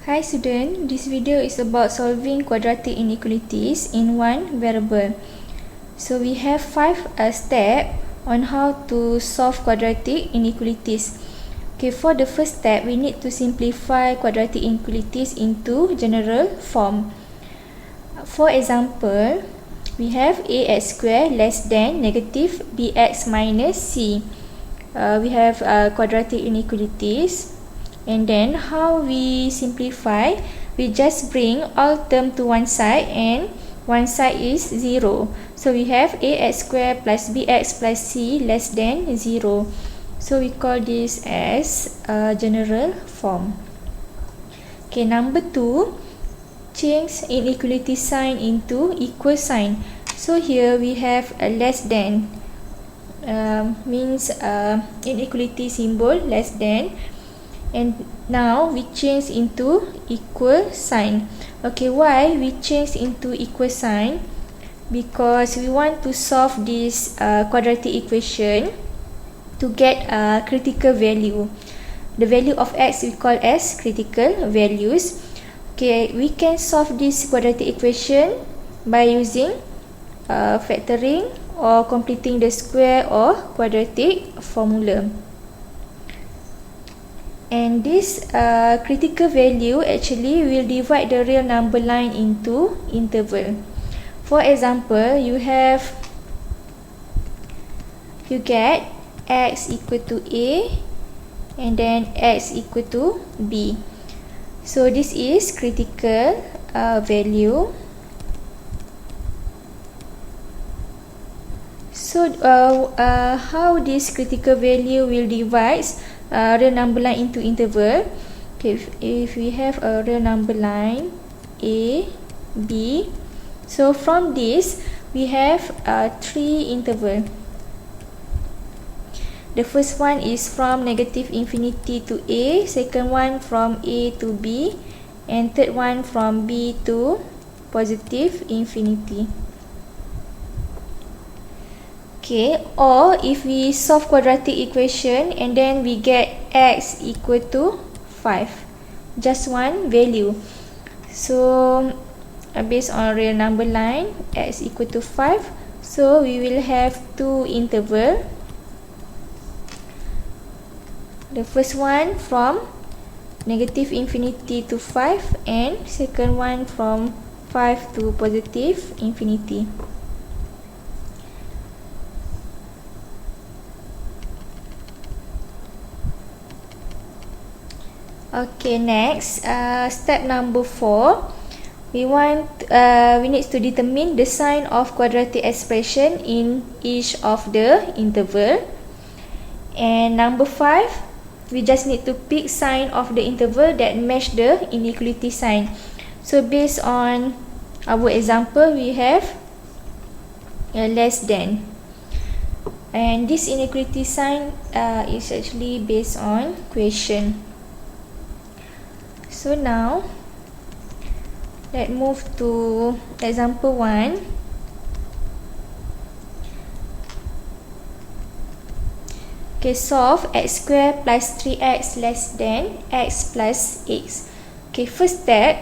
Hi student, this video is about solving quadratic inequalities in one variable. So we have 5 steps on how to solve quadratic inequalities. Okay, for the first step, we need to simplify quadratic inequalities into general form. For example, we have ax squared less than negative bx minus c. We have quadratic inequalities. And then how we simplify, we just bring all term to one side and one side is 0. So we have ax squared plus bx plus c less than 0. So we call this as general form. Okay, number 2, change inequality sign into equal sign. So here we have a less than, means inequality symbol less than. And now we change into equal sign. Okay, why we change into equal sign? Because we want to solve this quadratic equation to get a critical value. The value of x we call as critical values. Okay, we can solve this quadratic equation by using factoring or completing the square or quadratic formula. And this critical value actually will divide the real number line into interval. For example, you get x equal to a and then x equal to b. So this is critical value. So how this critical value will divide real number line into interval? Okay, if we have a real number line a, b, so from this we have 3 interval. The first one is from negative infinity to a, second one from a to b, and third one from b to positive infinity. Okay, or if we solve quadratic equation and then we get x equal to 5, just one value. So based on real number line, x equal to 5, so we will have 2 interval. The first one from negative infinity to 5 and second one from 5 to positive infinity. Okay, next, step number 4, we need to determine the sign of quadratic expression in each of the interval. And number 5, we just need to pick sign of the interval that match the inequality sign. So based on our example, we have less than, and this inequality sign is actually based on question. So now, let's move to example 1. Okay, solve x squared plus 3x less than x plus x. Okay, first step,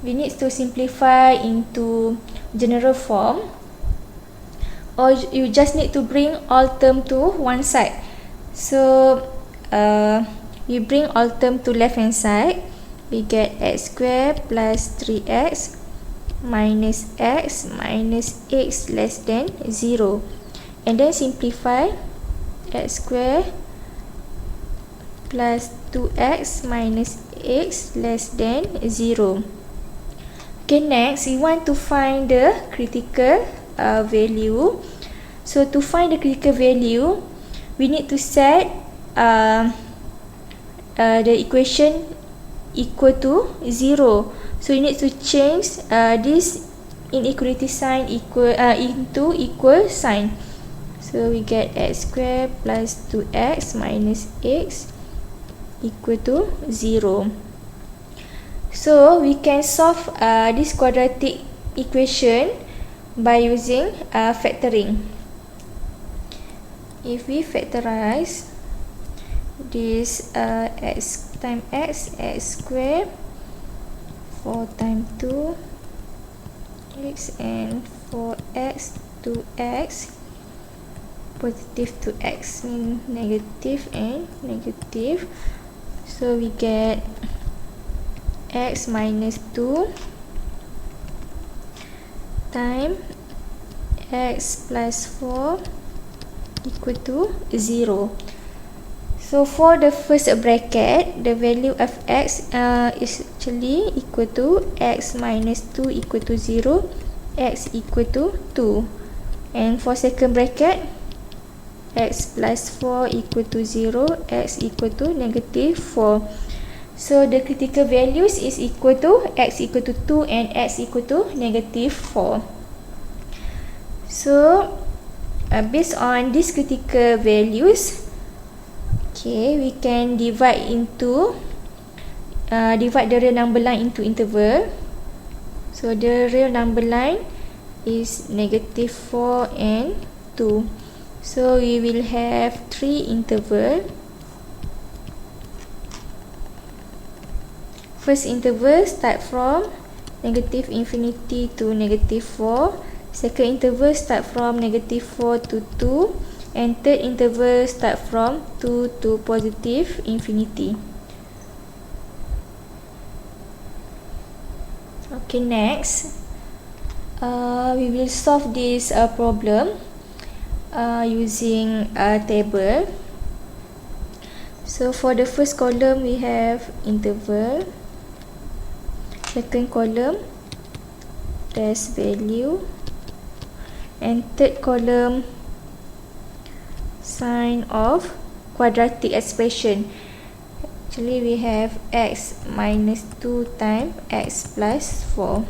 we need to simplify into general form, or you just need to bring all term to one side. So we bring all term to left hand side. We get x squared plus 3x minus x minus x less than 0. And then simplify x squared plus 2x minus x less than 0. Okay, next we want to find the critical value. So to find the critical value, we need to set the equation equal to 0. So you need to change this inequality sign into equal sign. So we get x squared plus 2x minus x equal to 0. So we can solve this quadratic equation by using factoring. If we factorize this x times x squared 4 times 2 x, and 4x 2x, positive 2x mean negative and negative, so we get x minus 2 times x plus 4 equal to 0. So for the first bracket, the value of x is actually equal to x minus 2 equal to 0, x equal to 2. And for second bracket, x plus 4 equal to 0, x equal to negative 4. So the critical values is equal to x equal to 2 and x equal to negative 4. So based on these critical values, okay, we can divide the real number line into interval. So the real number line is negative 4 and 2. So we will have 3 interval. First interval start from negative infinity to negative 4. Second interval start from negative 4 to 2. And third interval start from 2 to positive infinity. Okay, next we will solve this problem using a table. So for the first column we have interval, second column test value, and third column sign of quadratic expression. Actually we have x minus 2 times x plus 4.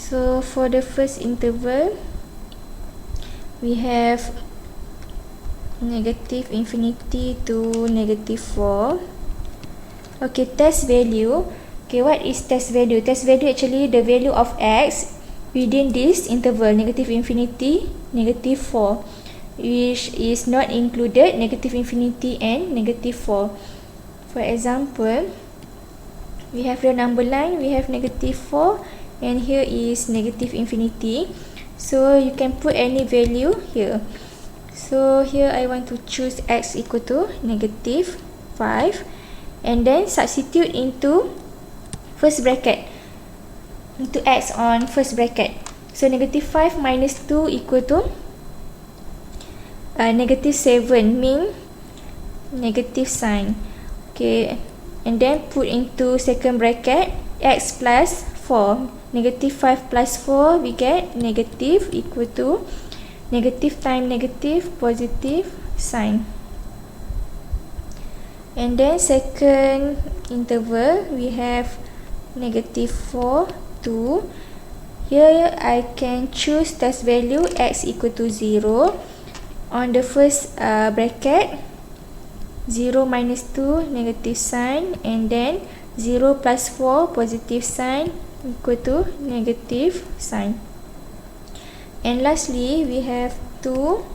So for the first interval, we have negative infinity to negative 4. Okay, test value. Okay, what is test value? Test value actually the value of x within this interval, negative infinity, negative 4, which is not included negative infinity and negative 4. For example, we have the number line, we have negative 4, and here is negative infinity, so you can put any value here. So here I want to choose x equal to negative 5, and then substitute into first bracket, into x on first bracket. So negative 5 minus 2 equal to negative 7, mean negative sign. Okay, and then put into second bracket x plus 4. Negative 5 plus 4, we get negative equal to negative times negative, positive sign. And then second interval, we have negative 4, 2. Here I can choose test value x equal to 0. On the first bracket, 0 minus 2, negative sign, and then 0 plus 4, positive sign, equal to negative sign. And lastly, we have 2,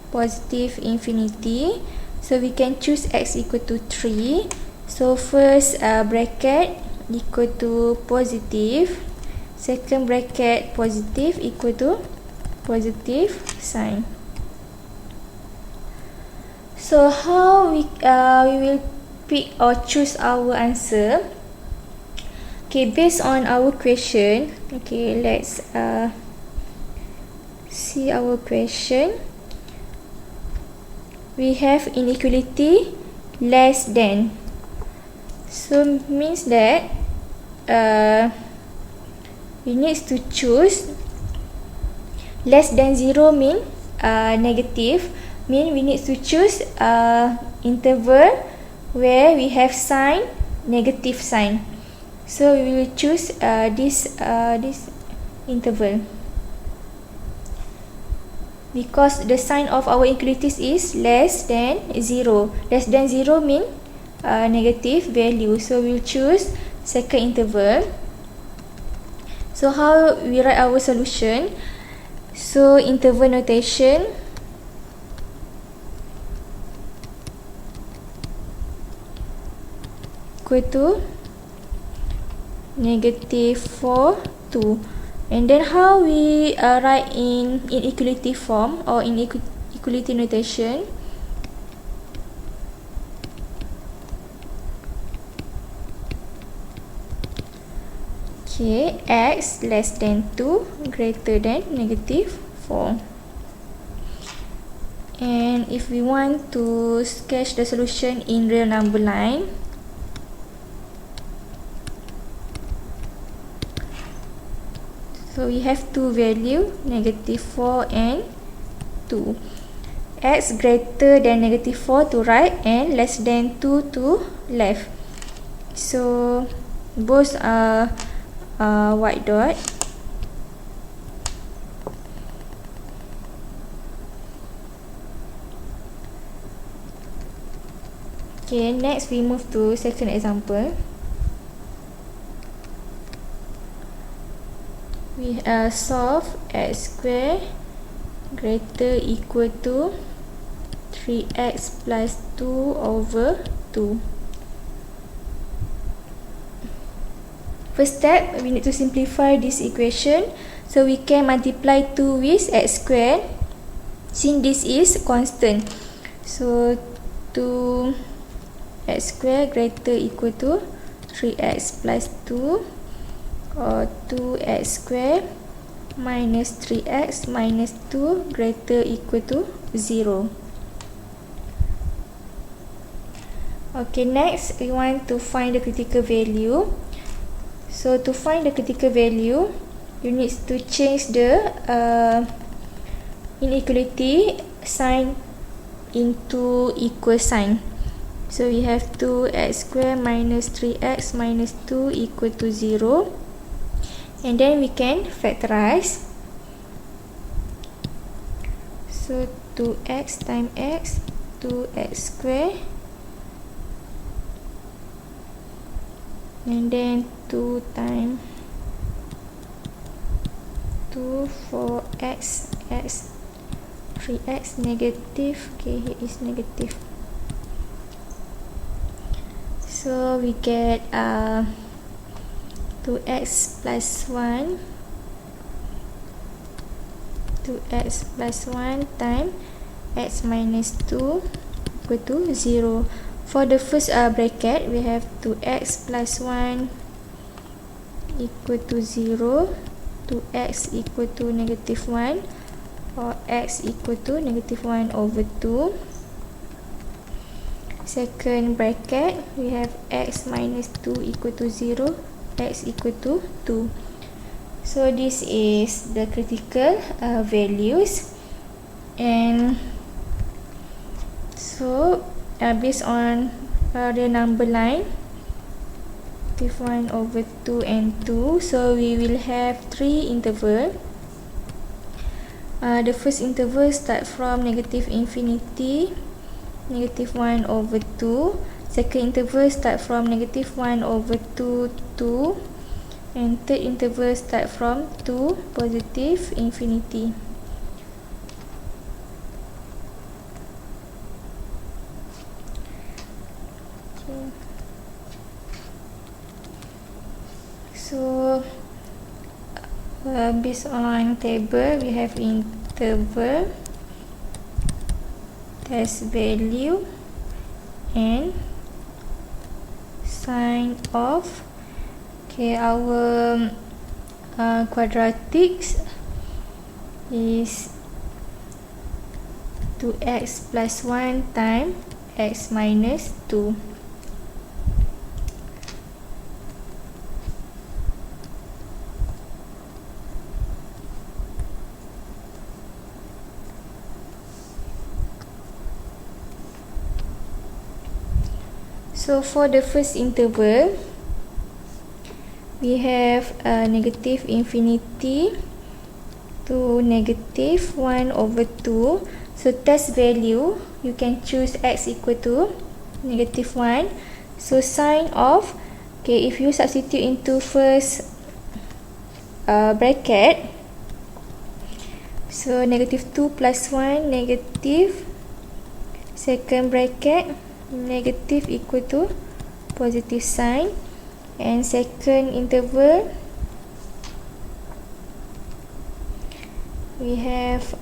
positive infinity, so we can choose x equal to 3. So first bracket equal to positive, second bracket positive equal to positive sign. So how we will pick or choose our answer? Okay, based on our question, okay, let's see our question. We have inequality less than, so means that we need to choose less than 0 mean negative, mean we need to choose interval where we have sign negative sign. So we will choose this interval. because the sign of our inequalities is less than 0. Less than 0 means negative value. So we'll choose second interval. So how we write our solution? So interval notation, equal to -4, 2. And then how we write in inequality form or in equality notation? Okay, x less than 2 greater than -4. And if we want to sketch the solution in real number line, so we have two value, -4 and 2. X greater than -4 to right and less than 2 to left. So both are white dot. Okay, next we move to second example. We solve x square greater equal to 3x plus 2 over 2. First step, we need to simplify this equation. So we can multiply 2 with x squared since this is constant. So 2x squared greater equal to 3x plus 2, or 2x squared minus 3x minus 2 greater equal to 0. Okay, next we want to find the critical value. So to find the critical value, you need to change the inequality sign into equal sign. So we have 2x squared minus 3x minus 2 equal to 0. And then we can factorize. So 2x times x, 2x squared, and then 2 times 2, 4x, x, 3x negative. Okay, here is negative. So we get 2x plus 1, 2x plus 1 times x minus 2 equal to 0. For the first bracket, we have 2x plus 1 equal to 0, 2x equal to -1, or x equal to -1 over 2. Second bracket, we have x minus 2 equal to 0, x equal to 2. So this is the critical values. And so based on the number line with 1 over 2 and 2, so we will have 3 interval. The first interval start from -infinity, -1 over 2. Second interval start from -1 over 2, 2. And third interval start from 2, positive infinity. Okay. So based on table, we have interval, test value, and sign of. Okay, our quadratics is 2x plus 1 times x minus 2. So for the first interval, we have -infinity to negative 1 over 2. So test value, you can choose x equal to negative 1. So sign of, okay, if you substitute into first bracket, so negative 2 plus 1 negative, second bracket negative equal to positive sign, and second interval we have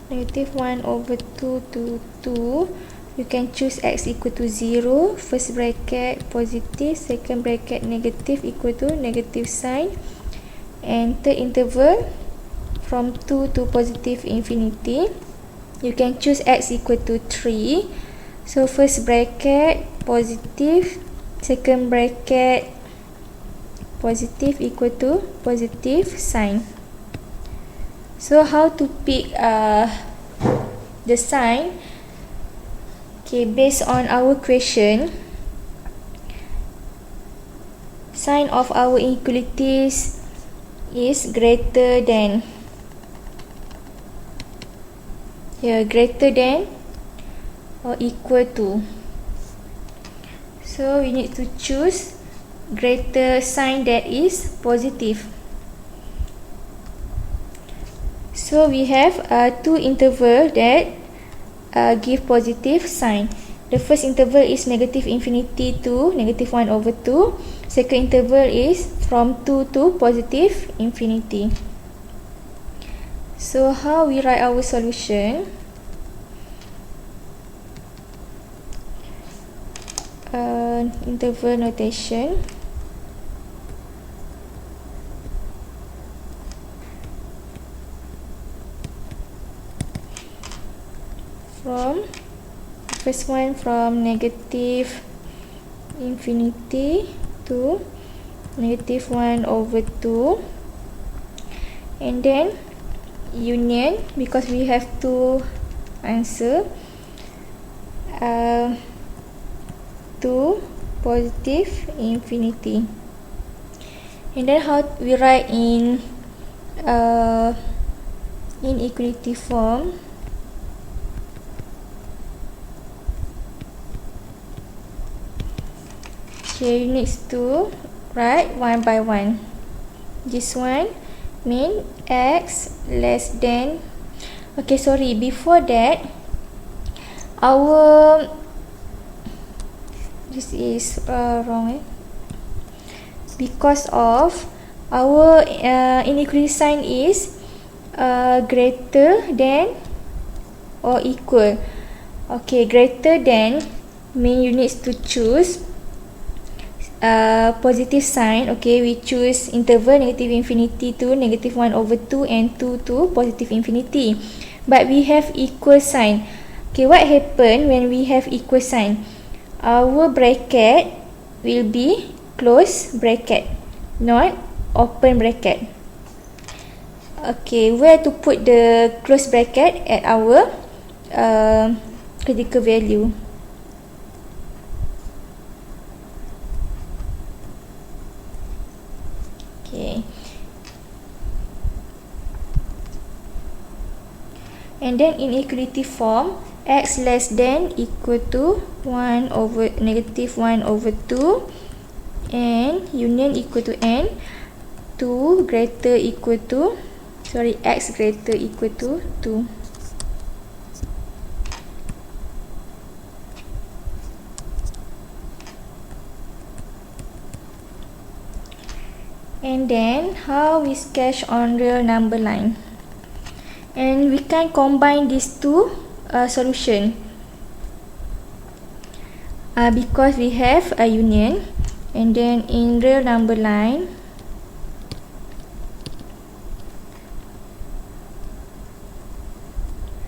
negative 1 over 2 to 2. You can choose x equal to 0, first bracket positive, second bracket negative equal to negative sign, and third interval from 2 to positive infinity, you can choose x equal to 3. So first bracket positive, second bracket positive equal to positive sign. So how to pick the sign? Okay, based on our question, sign of our inequalities is greater than, greater than or equal to. So we need to choose greater sign that is positive. So we have two intervals that give positive sign. The first interval is negative infinity to negative 1 over 2. Second interval is from 2 to positive infinity. So how we write our solution? Interval notation. From first one from negative infinity to negative 1 over 2, and then union, because we have to answer to positive infinity. And then how we write in inequality form? Okay, you need to write one by one. This one mean x less than, okay, sorry, before that our, this is wrong, because of our inequality sign is greater than or equal. Okay, greater than mean you need to choose positive sign. Okay, we choose interval negative infinity to negative 1 over 2 and 2 to positive infinity. But we have equal sign. Okay, what happen when we have equal sign? Our bracket will be close bracket, not open bracket. Okay, where to put the close bracket? At our critical value. Okay, and then inequality form, x less than equal to 1 over negative 1 over 2, and union equal to n, 2 greater equal to, sorry, x greater equal to 2. And then how we sketch on real number line, and we can combine these two solution because we have a union. And then in real number line,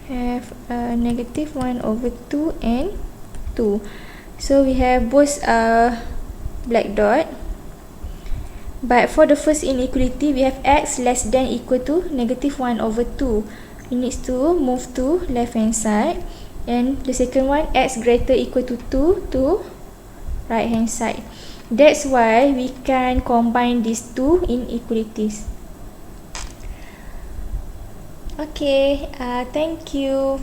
have negative 1 over 2 and 2. So we have both black dot. But for the first inequality, we have x less than equal to negative 1 over 2. We need to move to left hand side. And the second one, x greater equal to 2 to right hand side. That's why we can combine these two inequalities. Okay, thank you.